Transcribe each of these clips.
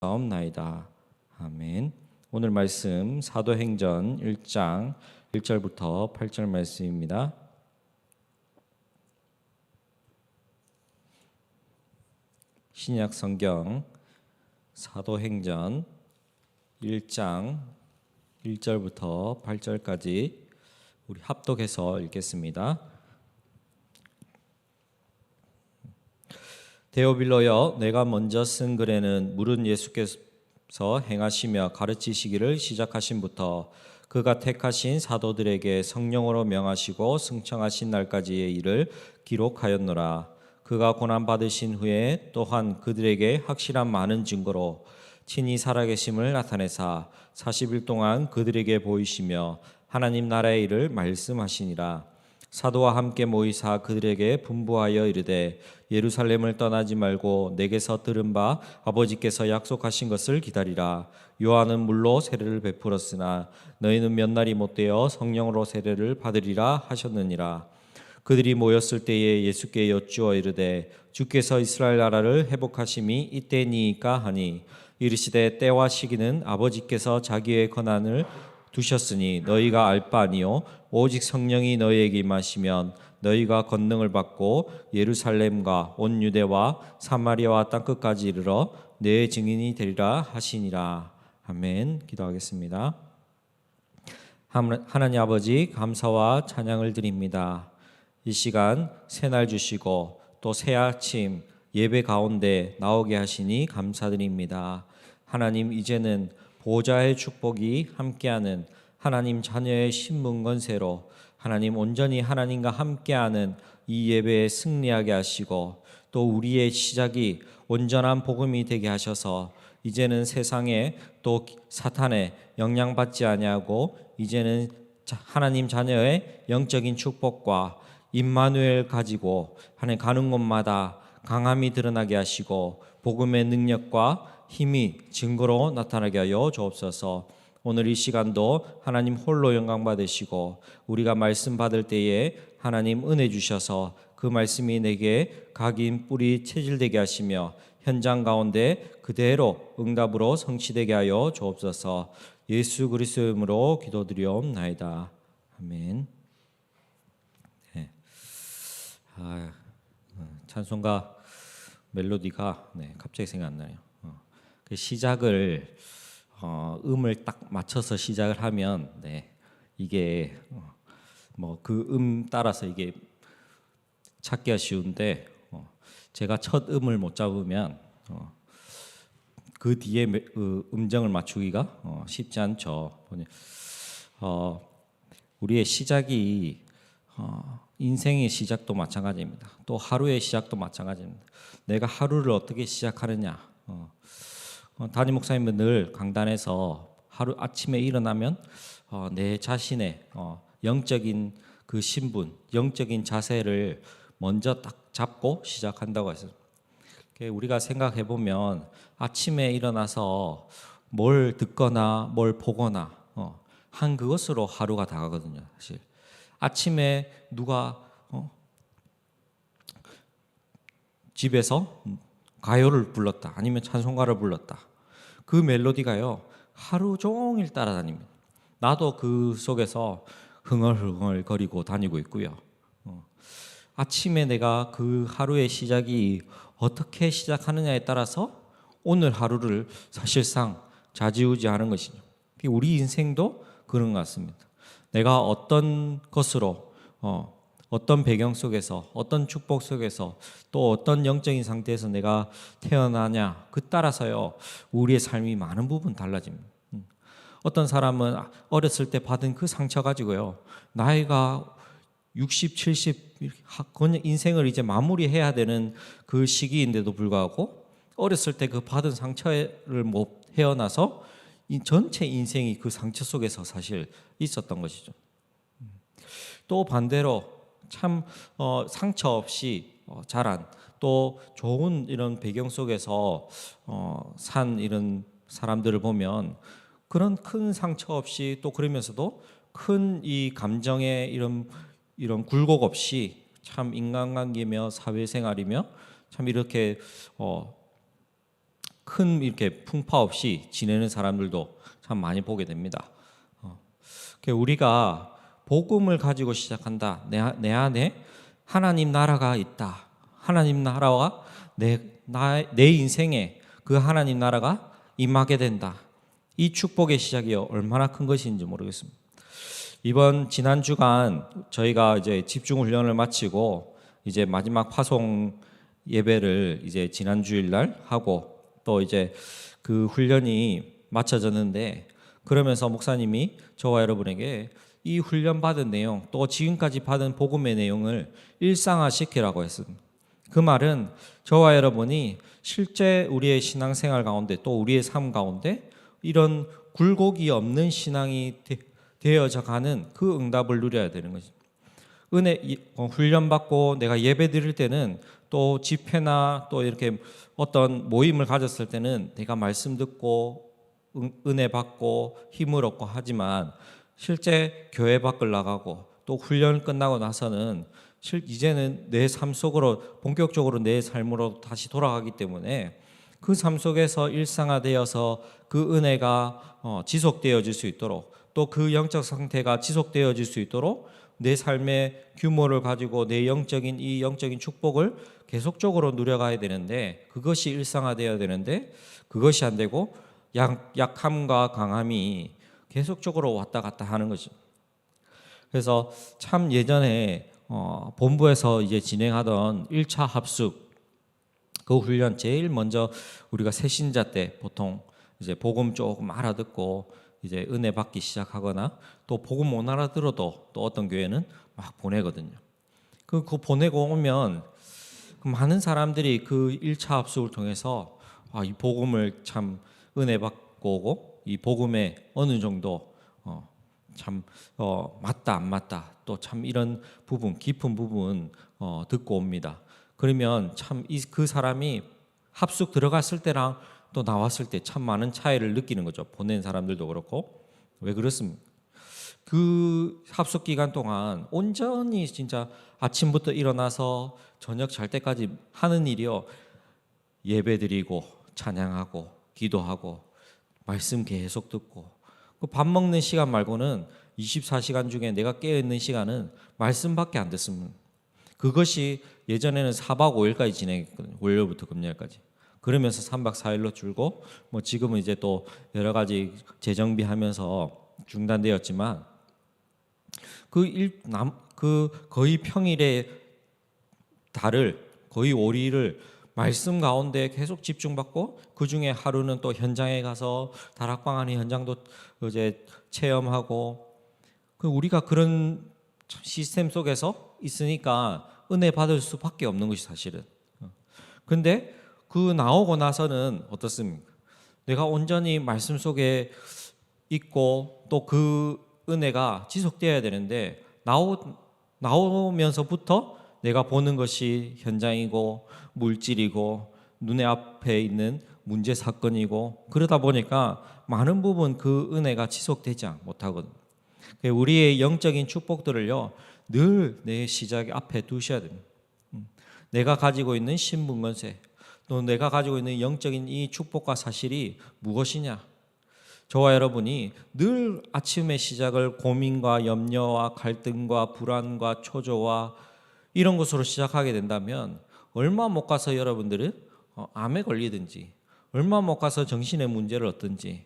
나옵나이다. 아멘. 오늘 말씀 사도행전 1장 1절부터 8절 말씀입니다. 신약 성경 사도행전 1장 1절부터 8절까지 우리 합독해서 읽겠습니다. 데오빌로여, 내가 먼저 쓴 글에는 물은 예수께서 행하시며 가르치시기를 시작하신부터 그가 택하신 사도들에게 성령으로 명하시고 승청하신 날까지의 일을 기록하였노라. 그가 고난받으신 후에 또한 그들에게 확실한 많은 증거로 친히 살아계심을 나타내사 40일 동안 그들에게 보이시며 하나님 나라의 일을 말씀하시니라. 사도와 함께 모이사 그들에게 분부하여 이르되 예루살렘을 떠나지 말고 내게서 들은 바 아버지께서 약속하신 것을 기다리라. 요한은 물로 세례를 베풀었으나 너희는 몇 날이 못되어 성령으로 세례를 받으리라 하셨느니라. 그들이 모였을 때에 예수께 여쭈어 이르되 주께서 이스라엘 나라를 회복하심이 이때니이까 하니 이르시되 때와 시기는 아버지께서 자기의 권한을 두셨으니 너희가 알 바 아니요 오직 성령이 너희에게 임하시면 너희가 권능을 받고 예루살렘과 온 유대와 사마리아와 땅끝까지 이르러 내 증인이 되리라 하시니라. 아멘. 기도하겠습니다. 하나님 아버지, 감사와 찬양을 드립니다. 이 시간 새날 주시고 또 새 아침 예배 가운데 나오게 하시니 감사드립니다. 하나님, 이제는 보좌의 축복이 함께하는 하나님 자녀의 신분 권세로 하나님 온전히 하나님과 함께하는 이 예배에 승리하게 하시고 또 우리의 시작이 온전한 복음이 되게 하셔서 이제는 세상에 또 사탄의 영향받지 아니하고 이제는 하나님 자녀의 영적인 축복과 임마누엘 가지고 하나님 가는 곳마다 강함이 드러나게 하시고 복음의 능력과 힘이 증거로 나타나게 하여 주옵소서. 오늘 이 시간도 하나님 홀로 영광 받으시고 우리가 말씀 받을 때에 하나님 은혜 주셔서 그 말씀이 내게 각인 뿌리 체질되게 하시며 현장 가운데 그대로 응답으로 성취되게 하여 주옵소서. 예수 그리스도의 이름으로 기도드리옵나이다. 아멘. 네. 찬송가 멜로디가 갑자기 생각나요. 그 시작을 음을 딱 맞춰서 시작을 하면 이게 뭐 그 따라서 이게 찾기가 쉬운데 제가 첫 음을 못 잡으면 그 뒤에 음정을 맞추기가 쉽지 않죠. 우리의 시작이 인생의 시작도 마찬가지입니다. 또 하루의 시작도 마찬가지입니다. 내가 하루를 어떻게 시작하느냐. 담임 목사님은 늘 강단에서 하루 아침에 일어나면 내 자신의 영적인 그 신분, 영적인 자세를 먼저 딱 잡고 시작한다고 했어요. 우리가 생각해 보면 아침에 일어나서 뭘 듣거나 뭘 보거나 한 그것으로 하루가 다가거든요. 사실 아침에 누가 집에서 가요를 불렀다, 아니면 찬송가를 불렀다. 그 멜로디가요 하루 종일 따라다닙니다. 나도 그 속에서 흥얼흥얼 거리고 다니고 있고요. 아침에 내가 그 하루의 시작이 어떻게 시작하느냐에 따라서 오늘 하루를 사실상 좌지우지하는 것이죠. 우리 인생도 그런 것 같습니다. 내가 어떤 것으로 어떤 배경 속에서 어떤 축복 속에서 또 어떤 영적인 상태에서 내가 태어나냐 그 따라서요 우리의 삶이 많은 부분 달라집니다. 어떤 사람은 어렸을 때 받은 그 상처 가지고요 나이가 60, 70 인생을 이제 마무리해야 되는 그 시기인데도 불구하고 어렸을 때 그 받은 상처를 못 헤어나서 이 전체 인생이 그 상처 속에서 사실 있었던 것이죠. 또 반대로 참 상처 없이 자란 또 좋은 이런 배경 속에서 산 이런 사람들을 보면 그런 큰 상처 없이 또 그러면서도 큰 이 감정의 이런 굴곡 없이 참 인간관계며 사회생활이며 참 이렇게 큰 이렇게 풍파 없이 지내는 사람들도 참 많이 보게 됩니다. 우리가 복음을 가지고 시작한다. 내 안에 하나님 나라가 있다. 하나님 나라와 내 인생에 그 하나님 나라가 임하게 된다. 이 축복의 시작이 얼마나 큰 것인지 모르겠습니다. 지난 주간 저희가 이제 집중 훈련을 마치고 이제 마지막 파송 예배를 이제 지난 주일날 하고 또 이제 그 훈련이 마쳐졌는데, 그러면서 목사님이 저와 여러분에게 이 훈련 받은 내용 또 지금까지 받은 복음의 내용을 일상화시키라고 했습니다. 그 말은 저와 여러분이 실제 우리의 신앙생활 가운데 또 우리의 삶 가운데 이런 굴곡이 없는 신앙이 되어져 가는 그 응답을 누려야 되는 거죠. 훈련 받고 내가 예배 드릴 때는 또 집회나 또 이렇게 어떤 모임을 가졌을 때는 내가 말씀 듣고 은혜 받고 힘을 얻고 하지만, 실제 교회 밖을 나가고 또 훈련 끝나고 나서는 이제는 내 삶 속으로 본격적으로 내 삶으로 다시 돌아가기 때문에 그 삶 속에서 일상화되어서 그 은혜가 지속되어질 수 있도록, 또 그 영적 상태가 지속되어질 수 있도록 내 삶의 규모를 가지고 내 이 영적인 축복을 계속적으로 누려가야 되는데, 그것이 일상화되어야 되는데 그것이 안 되고 약함과 강함이 계속적으로 왔다 갔다 하는 거죠. 그래서 참 예전에 본부에서 이제 진행하던 1차 합숙 그 훈련, 제일 먼저 우리가 새신자 때 보통 이제 복음 조금 알아듣고 이제 은혜 받기 시작하거나 또 복음 못 알아들어도 또 어떤 교회는 막 보내거든요. 그 보내고 오면 많은 사람들이 그 1차 합숙을 통해서 이 복음을 참 은혜 받고 오고 이 복음에 어느 정도 맞다 안 맞다 또 참 이런 부분, 깊은 부분 듣고 옵니다. 그러면 참 그 사람이 합숙 들어갔을 때랑 또 나왔을 때 참 많은 차이를 느끼는 거죠. 보낸 사람들도 그렇고. 왜 그렇습니까? 그 합숙 기간 동안 온전히 진짜 아침부터 일어나서 저녁 잘 때까지 하는 일이요, 예배드리고 찬양하고 기도하고 말씀 계속 듣고, 그 밥 먹는 시간 말고는 24시간 중에 내가 깨어있는 시간은 말씀밖에 안 듣습니다. 그것이 예전에는 4박 5일까지 진행했거든요. 월요일부터 금요일까지. 그러면서 3박 4일로 줄고 지금은 이제 또 여러 가지 재정비하면서 중단되었지만, 거의 평일에 거의 5일을 말씀 가운데 계속 집중받고, 그 중에 하루는 또 현장에 가서 다락방 안의 현장도 이제 체험하고, 우리가 그런 시스템 속에서 있으니까 은혜 받을 수밖에 없는 것이 사실은. 근데 그 나오고 나서는 어떻습니까? 내가 온전히 말씀 속에 있고 또 그 은혜가 지속되어야 되는데, 나오면서부터 내가 보는 것이 현장이고 물질이고 눈에 앞에 있는 문제 사건이고, 그러다 보니까 많은 부분 그 은혜가 지속되지 못하거든요. 우리의 영적인 축복들을요 늘 내 시작 앞에 두셔야 됩니다. 내가 가지고 있는 신분권세, 또 내가 가지고 있는 영적인 이 축복과 사실이 무엇이냐. 저와 여러분이 늘 아침의 시작을 고민과 염려와 갈등과 불안과 초조와 이런 것으로 시작하게 된다면, 얼마 못 가서 여러분들은 암에 걸리든지, 얼마 못 가서 정신의 문제를 얻든지,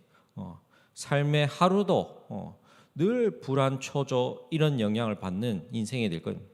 삶의 하루도 늘 불안, 초조 이런 영향을 받는 인생이 될 겁니다.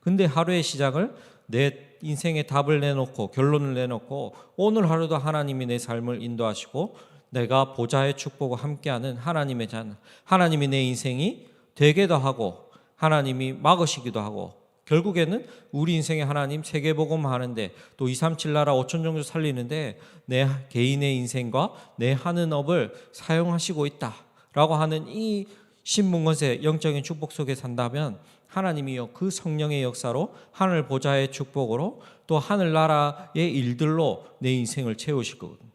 근데 하루의 시작을 내 인생의 답을 내놓고 결론을 내놓고 오늘 하루도 하나님이 내 삶을 인도하시고 내가 보좌의 축복과 함께하는 하나님이 내 인생이 되게도 하고 하나님이 막으시기도 하고, 결국에는 우리 인생의 하나님 세계복음 하는데 또 237 나라 5천 종족 살리는데 내 개인의 인생과 내 하는 업을 사용하시고 있다라고 하는 이 신문권세 영적인 축복 속에 산다면, 하나님이요 그 성령의 역사로 하늘 보좌의 축복으로 또 하늘나라의 일들로 내 인생을 채우실 거거든요.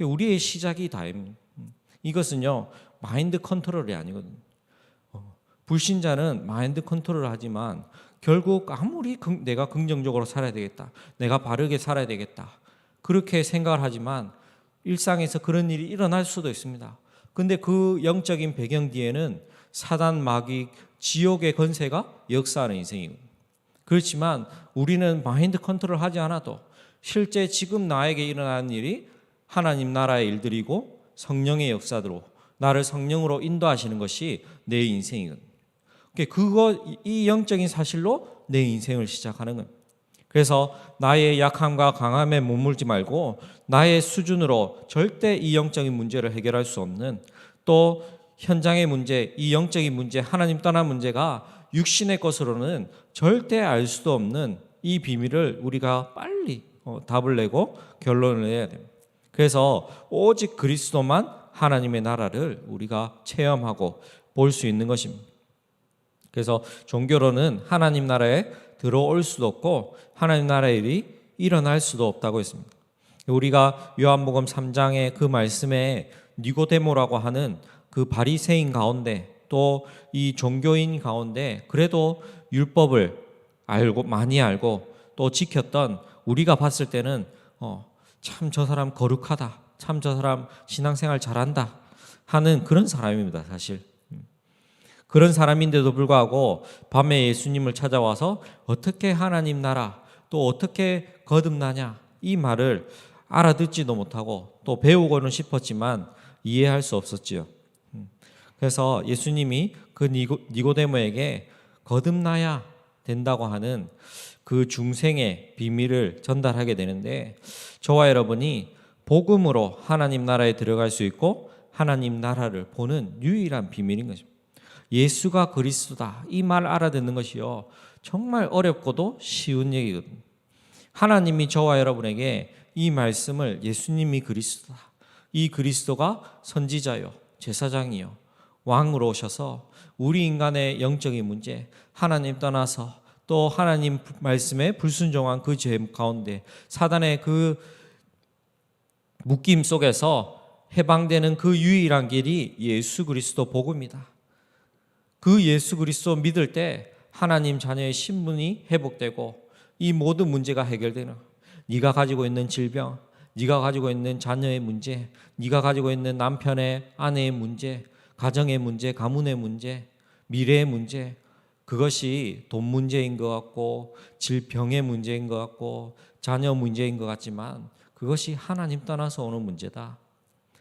우리의 시작이 다입니다. 이것은요 마인드 컨트롤이 아니거든요. 불신자는 마인드 컨트롤을 하지만 결국 아무리 내가 긍정적으로 살아야 되겠다, 내가 바르게 살아야 되겠다 그렇게 생각을 하지만 일상에서 그런 일이 일어날 수도 있습니다. 근데 그 영적인 배경 뒤에는 사단, 마귀, 지옥의 권세가 역사하는 인생이고, 그렇지만 우리는 마인드 컨트롤 하지 않아도 실제 지금 나에게 일어나는 일이 하나님 나라의 일들이고 성령의 역사대로 나를 성령으로 인도하시는 것이 내 인생이거든요. 이 영적인 사실로 내 인생을 시작하는 겁니다. 그래서 나의 약함과 강함에 머물지 말고 나의 수준으로 절대 이 영적인 문제를 해결할 수 없는, 또 현장의 문제, 이 영적인 문제, 하나님 떠난 문제가 육신의 것으로는 절대 알 수도 없는 이 비밀을 우리가 빨리 답을 내고 결론을 내야 됩니다. 그래서 오직 그리스도만 하나님의 나라를 우리가 체험하고 볼 수 있는 것입니다. 그래서 종교로는 하나님 나라에 들어올 수도 없고 하나님 나라의 일이 일어날 수도 없다고 했습니다. 우리가 요한복음 3장의 그 말씀에 니고데모라고 하는 그 바리새인 가운데, 또 이 종교인 가운데 그래도 율법을 많이 알고 또 지켰던, 우리가 봤을 때는 참 저 사람 거룩하다, 참 저 사람 신앙생활 잘한다 하는 그런 사람입니다. 사실 그런 사람인데도 불구하고 밤에 예수님을 찾아와서 어떻게 하나님 나라, 또 어떻게 거듭나냐, 이 말을 알아듣지도 못하고 또 배우고는 싶었지만 이해할 수 없었지요. 그래서 예수님이 그 니고데모에게 거듭나야 된다고 하는 그 중생의 비밀을 전달하게 되는데, 저와 여러분이 복음으로 하나님 나라에 들어갈 수 있고 하나님 나라를 보는 유일한 비밀인 것입니다. 예수가 그리스도다, 이 말 알아듣는 것이요 정말 어렵고도 쉬운 얘기거든요. 하나님이 저와 여러분에게 이 말씀을, 예수님이 그리스도다, 이 그리스도가 선지자요 제사장이요 왕으로 오셔서 우리 인간의 영적인 문제, 하나님 떠나서 또 하나님 말씀에 불순종한 그 죄 가운데 사단의 그 묶임 속에서 해방되는 그 유일한 길이 예수 그리스도 복음이다. 그 예수 그리스도 믿을 때 하나님 자녀의 신분이 회복되고 이 모든 문제가 해결되는, 네가 가지고 있는 질병, 네가 가지고 있는 자녀의 문제, 네가 가지고 있는 남편의 아내의 문제, 가정의 문제, 가문의 문제, 미래의 문제, 그것이 돈 문제인 것 같고 질병의 문제인 것 같고 자녀 문제인 것 같지만 그것이 하나님 떠나서 오는 문제다.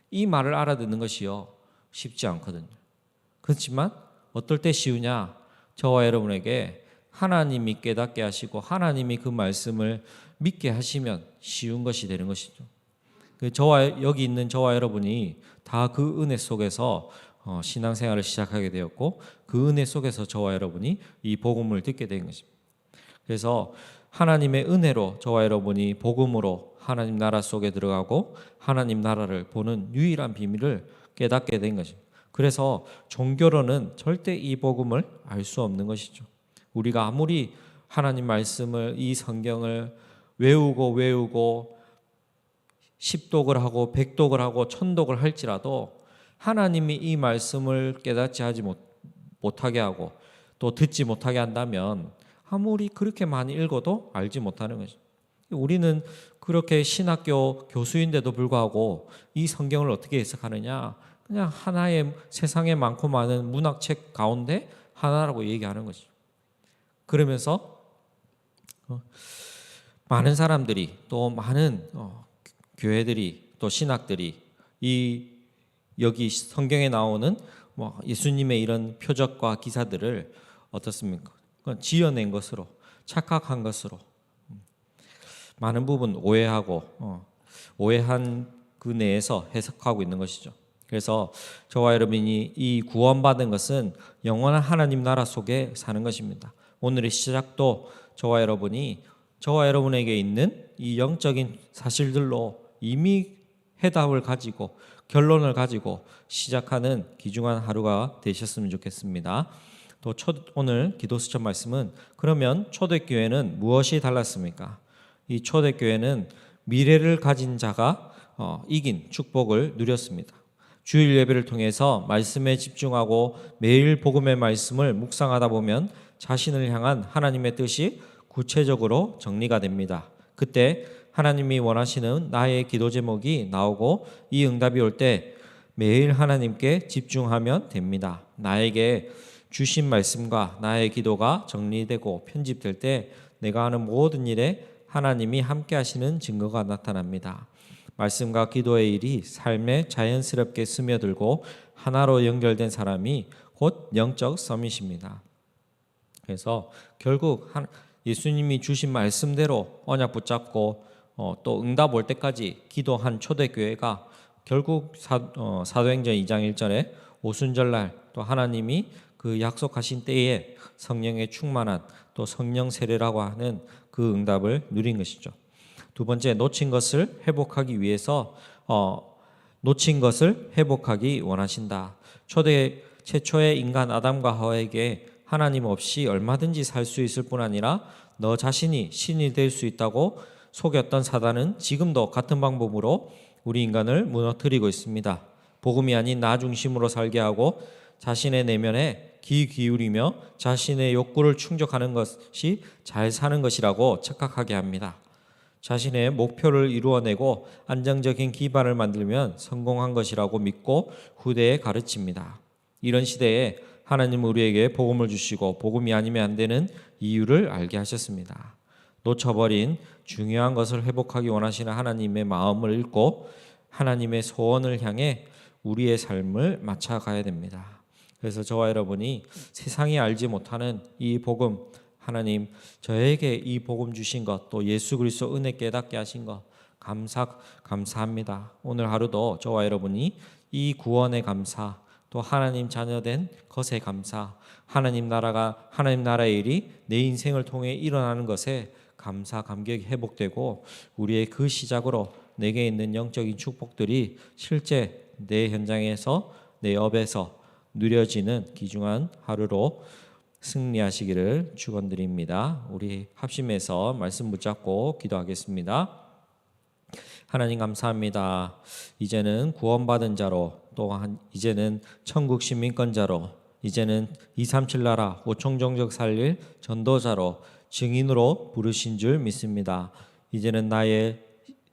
이 말을 알아듣는 것이요 쉽지 않거든요. 그렇지만 어떨 때 쉬우냐? 저와 여러분에게 하나님이 깨닫게 하시고 하나님이 그 말씀을 믿게 하시면 쉬운 것이 되는 것이죠. 여기 있는 저와 여러분이 다 그 은혜 속에서 신앙생활을 시작하게 되었고 그 은혜 속에서 저와 여러분이 이 복음을 듣게 된 것입니다. 그래서 하나님의 은혜로 저와 여러분이 복음으로 하나님 나라 속에 들어가고 하나님 나라를 보는 유일한 비밀을 깨닫게 된 것입니다. 그래서 종교로는 절대 이 복음을 알 수 없는 것이죠. 우리가 아무리 하나님 말씀을, 이 성경을 외우고 십독을 하고 백독을 하고 천독을 할지라도 하나님이 이 말씀을 깨닫지 못하게 하고 또 듣지 못하게 한다면 아무리 그렇게 많이 읽어도 알지 못하는 거죠. 우리는 그렇게 신학교 교수인데도 불구하고 이 성경을 어떻게 해석하느냐? 그냥 하나의 세상에 많고 많은 문학책 가운데 하나라고 얘기하는 거죠. 그러면서 많은 사람들이 또 많은 교회들이 또 신학들이 여기 성경에 나오는 예수님의 이런 표적과 기사들을 어떻습니까? 지어낸 것으로, 착각한 것으로 많은 부분 오해한 그 내에서 해석하고 있는 것이죠. 그래서 저와 여러분이 이 구원받은 것은 영원한 하나님 나라 속에 사는 것입니다. 오늘의 시작도 저와 여러분에게 있는 이 영적인 사실들로 이미 해답을 가지고 결론을 가지고 시작하는 귀중한 하루가 되셨으면 좋겠습니다. 또 오늘 기도 수첩 말씀은 그러면 초대교회는 무엇이 달랐습니까? 이 초대교회는 미래를 가진 자가 이긴 축복을 누렸습니다. 주일 예배를 통해서 말씀에 집중하고 매일 복음의 말씀을 묵상하다 보면 자신을 향한 하나님의 뜻이 구체적으로 정리가 됩니다. 그때 하나님이 원하시는 나의 기도 제목이 나오고 이 응답이 올 때 매일 하나님께 집중하면 됩니다. 나에게 주신 말씀과 나의 기도가 정리되고 편집될 때 내가 하는 모든 일에 하나님이 함께 하시는 증거가 나타납니다. 말씀과 기도의 일이 삶에 자연스럽게 스며들고 하나로 연결된 사람이 곧 영적 서밋입니다. 그래서 결국 예수님이 주신 말씀대로 언약 붙잡고 또 응답 올 때까지 기도한 초대교회가 결국 사도행전 2장 1절에 오순절날 또 하나님이 그 약속하신 때에 성령의 충만한 또 성령 세례라고 하는 그 응답을 누린 것이죠. 두 번째, 놓친 것을 회복하기 원하신다. 최초의 인간 아담과 하와에게 하나님 없이 얼마든지 살 수 있을 뿐 아니라 너 자신이 신이 될 수 있다고 속였던 사단은 지금도 같은 방법으로 우리 인간을 무너뜨리고 있습니다. 복음이 아닌 나 중심으로 살게 하고 자신의 내면에 귀 기울이며 자신의 욕구를 충족하는 것이 잘 사는 것이라고 착각하게 합니다. 자신의 목표를 이루어내고 안정적인 기반을 만들면 성공한 것이라고 믿고 후대에 가르칩니다. 이런 시대에 하나님은 우리에게 복음을 주시고 복음이 아니면 안 되는 이유를 알게 하셨습니다. 놓쳐버린 중요한 것을 회복하기 원하시는 하나님의 마음을 읽고 하나님의 소원을 향해 우리의 삶을 맞춰가야 됩니다. 그래서 저와 여러분이 세상이 알지 못하는 이 복음, 하나님 저에게 이 복음 주신 것, 또 예수 그리스도 은혜 깨닫게 하신 것 감사합니다. 오늘 하루도 저와 여러분이 이 구원의 감사, 또 하나님 자녀된 것의 감사, 하나님 나라의 일이 내 인생을 통해 일어나는 것에 감사, 감격이 회복되고 우리의 그 시작으로 내게 있는 영적인 축복들이 실제 내 현장에서 내 업에서 누려지는 귀중한 하루로 승리하시기를 축원드립니다. 우리 합심해서 말씀 붙잡고 기도하겠습니다. 하나님 감사합니다. 이제는 구원받은 자로 또한 이제는 천국 시민권자로 이제는 237 나라 5천 종족 살릴 전도자로 증인으로 부르신 줄 믿습니다. 이제는 나의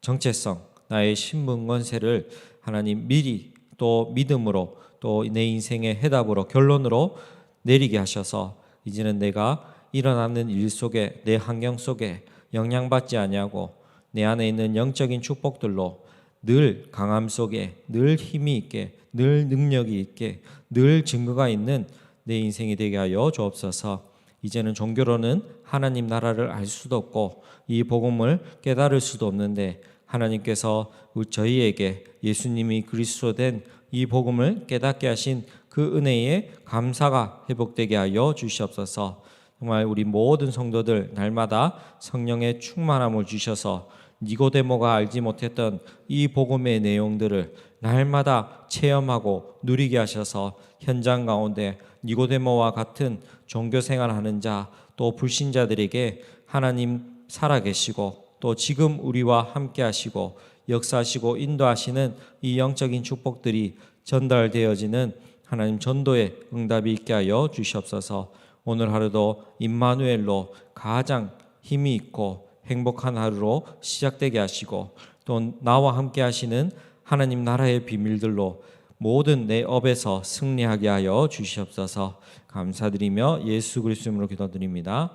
정체성, 나의 신분 권세를 하나님 미리 또 믿음으로 또 내 인생의 해답으로 결론으로 내리게 하셔서 이제는 내가 일어나는 일 속에 내 환경 속에 영향받지 아니하고 내 안에 있는 영적인 축복들로 늘 강함 속에 늘 힘이 있게 늘 능력이 있게 늘 증거가 있는 내 인생이 되게 하여 주옵소서. 이제는 종교로는 하나님 나라를 알 수도 없고 이 복음을 깨달을 수도 없는데 하나님께서 저희에게 예수님이 그리스도 된 이 복음을 깨닫게 하신 그 은혜에 감사가 회복되게 하여 주시옵소서. 정말 우리 모든 성도들 날마다 성령의 충만함을 주셔서 니고데모가 알지 못했던 이 복음의 내용들을 날마다 체험하고 누리게 하셔서 현장 가운데 니고데모와 같은 종교생활하는 자 또 불신자들에게 하나님 살아계시고 또 지금 우리와 함께 하시고 역사하시고 인도하시는 이 영적인 축복들이 전달되어지는 하나님 전도의 응답이 있게 하여 주시옵소서. 오늘 하루도 임마누엘로 가장 힘이 있고 행복한 하루로 시작되게 하시고 또 나와 함께 하시는 하나님 나라의 비밀들로 모든 내 업에서 승리하게 하여 주시옵소서. 감사드리며 예수 그리스도 이름으로 기도드립니다.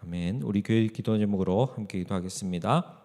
아멘. 우리 교회 기도 제목으로 함께 기도하겠습니다.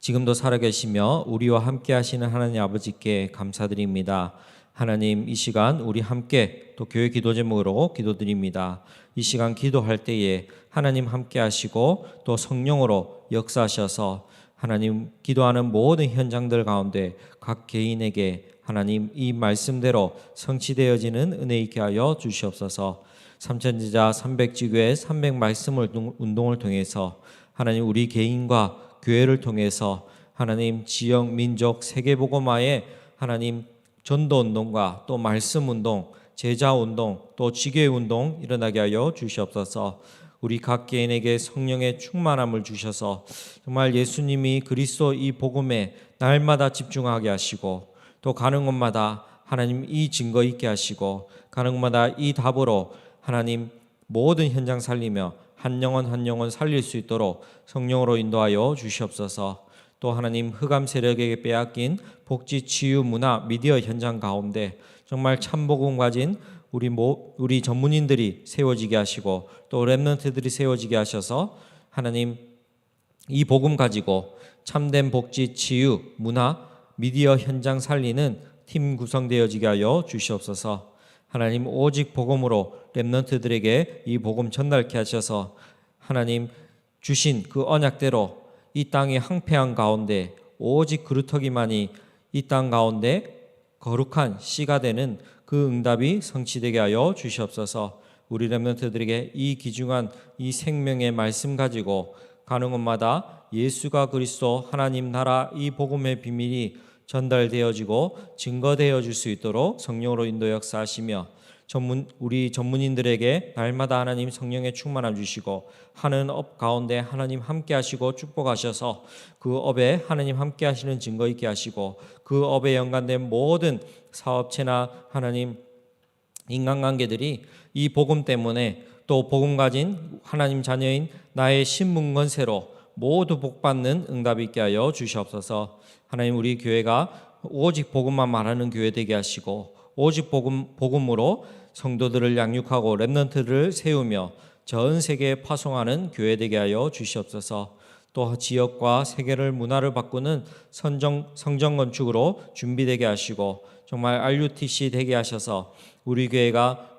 지금도 살아계시며 우리와 함께 하시는 하나님 아버지께 감사드립니다. 하나님 이 시간 우리 함께 또 교회 기도 제목으로 기도드립니다. 이 시간 기도할 때에 하나님 함께 하시고 또 성령으로 역사하셔서 하나님 기도하는 모든 현장들 가운데 각 개인에게 하나님 이 말씀대로 성취되어지는 은혜 있게 하여 주시옵소서. 삼천지자 300지교의 300말씀을 운동을 통해서 하나님 우리 개인과 교회를 통해서 하나님 지역 민족 세계복음화의 하나님 전도운동과 또 말씀운동 제자운동 또 지교운동 일어나게 하여 주시옵소서. 우리 각 개인에게 성령의 충만함을 주셔서 정말 예수님이 그리스도 이 복음에 날마다 집중하게 하시고 또 가는 곳마다 하나님 이 증거 있게 하시고 가는 곳마다 이 답으로 하나님 모든 현장 살리며 한 영혼 한 영혼 살릴 수 있도록 성령으로 인도하여 주시옵소서. 또 하나님, 흑암 세력에게 빼앗긴 복지, 치유, 문화, 미디어 현장 가운데 정말 참복음 가진 우리 전문인들이 세워지게 하시고 또 렘넌트들이 세워지게 하셔서 하나님, 이 복음 가지고 참된 복지, 치유, 문화, 미디어 현장 살리는 팀 구성되어지게 하여 주시옵소서. 하나님, 오직 복음으로 렘넌트들에게 이 복음 전달케 하셔서 하나님 주신 그 언약대로 이 땅의 황폐한 가운데 오직 그루터기만이 이 땅 가운데 거룩한 씨가 되는 그 응답이 성취되게 하여 주시옵소서. 우리 렘넌트들에게 이 귀중한 이 생명의 말씀 가지고 가는 곳마다 예수가 그리스도 하나님 나라 이 복음의 비밀이 전달되어지고 증거되어질 수 있도록 성령으로 인도 역사하시며 우리 전문인들에게 날마다 하나님 성령의 충만함 주시고 하는 업 가운데 하나님 함께 하시고 축복하셔서 그 업에 하나님 함께 하시는 증거 있게 하시고 그 업에 연관된 모든 사업체나 하나님 인간관계들이 이 복음 때문에 또 복음 가진 하나님 자녀인 나의 신문건세로 모두 복받는 응답이 있게 하여 주시옵소서. 하나님, 우리 교회가 오직 복음만 말하는 교회 되게 하시고 오직 복음으로 성도들을 양육하고 렘넌트를 세우며 전 세계에 파송하는 교회 되게 하여 주시옵소서. 또 지역과 세계를 문화를 바꾸는 성전 건축으로 준비되게 하시고 정말 RUTC 되게 하셔서 우리 교회가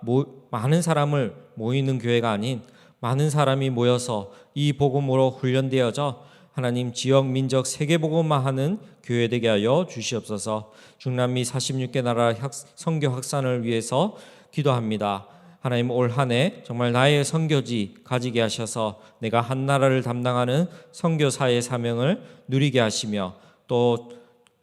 많은 사람을 모이는 교회가 아닌 많은 사람이 모여서 이 복음으로 훈련되어져 하나님 지역, 민족, 세계 복음화하는 교회 되게 하여 주시옵소서. 중남미 46개 나라 선교 확산을 위해서 기도합니다. 하나님, 올 한 해 정말 나의 선교지 가지게 하셔서 내가 한 나라를 담당하는 선교사의 사명을 누리게 하시며 또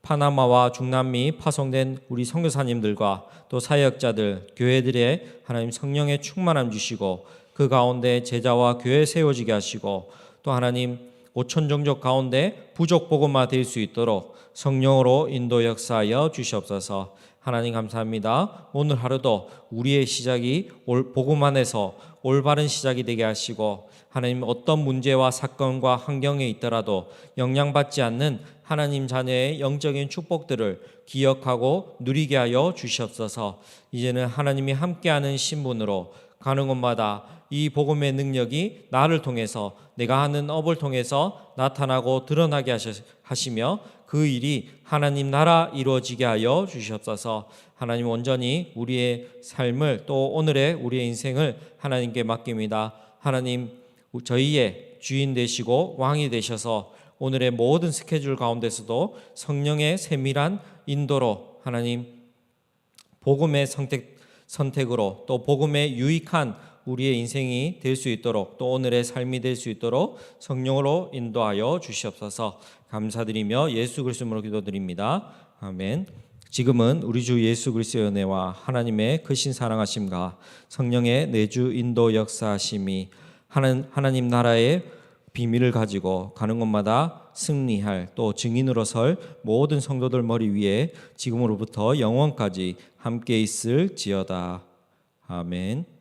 파나마와 중남미 파송된 우리 선교사님들과 또 사역자들, 교회들의 하나님 성령의 충만함 주시고 그 가운데 제자와 교회 세워지게 하시고 또 하나님 5천 종족 가운데 부족 복음화 될 수 있도록 성령으로 인도 역사하여 주시옵소서. 하나님 감사합니다. 오늘 하루도 우리의 시작이 복음 안에서 올바른 시작이 되게 하시고 하나님 어떤 문제와 사건과 환경에 있더라도 영향받지 않는 하나님 자녀의 영적인 축복들을 기억하고 누리게 하여 주시옵소서. 이제는 하나님이 함께하는 신분으로 가는 곳마다 이 복음의 능력이 나를 통해서 내가 하는 업을 통해서 나타나고 드러나게 하시며 그 일이 하나님 나라 이루어지게 하여 주시옵소서. 하나님 온전히 우리의 삶을 또 오늘의 우리의 인생을 하나님께 맡깁니다. 하나님 저희의 주인 되시고 왕이 되셔서 오늘의 모든 스케줄 가운데서도 성령의 세밀한 인도로 하나님 복음의 선택으로 또 복음의 유익한 우리의 인생이 될 수 있도록 또 오늘의 삶이 될 수 있도록 성령으로 인도하여 주시옵소서. 감사드리며 예수 그리스도 이름으로 기도드립니다. 아멘. 지금은 우리 주 예수 그리스도의 은혜와 하나님의 크신 사랑하심과 성령의 내주 인도 역사하심이 하나님 나라의 비밀을 가지고 가는 곳마다 승리할 또 증인으로 설 모든 성도들 머리 위에 지금으로부터 영원까지 함께 있을지어다. 아멘.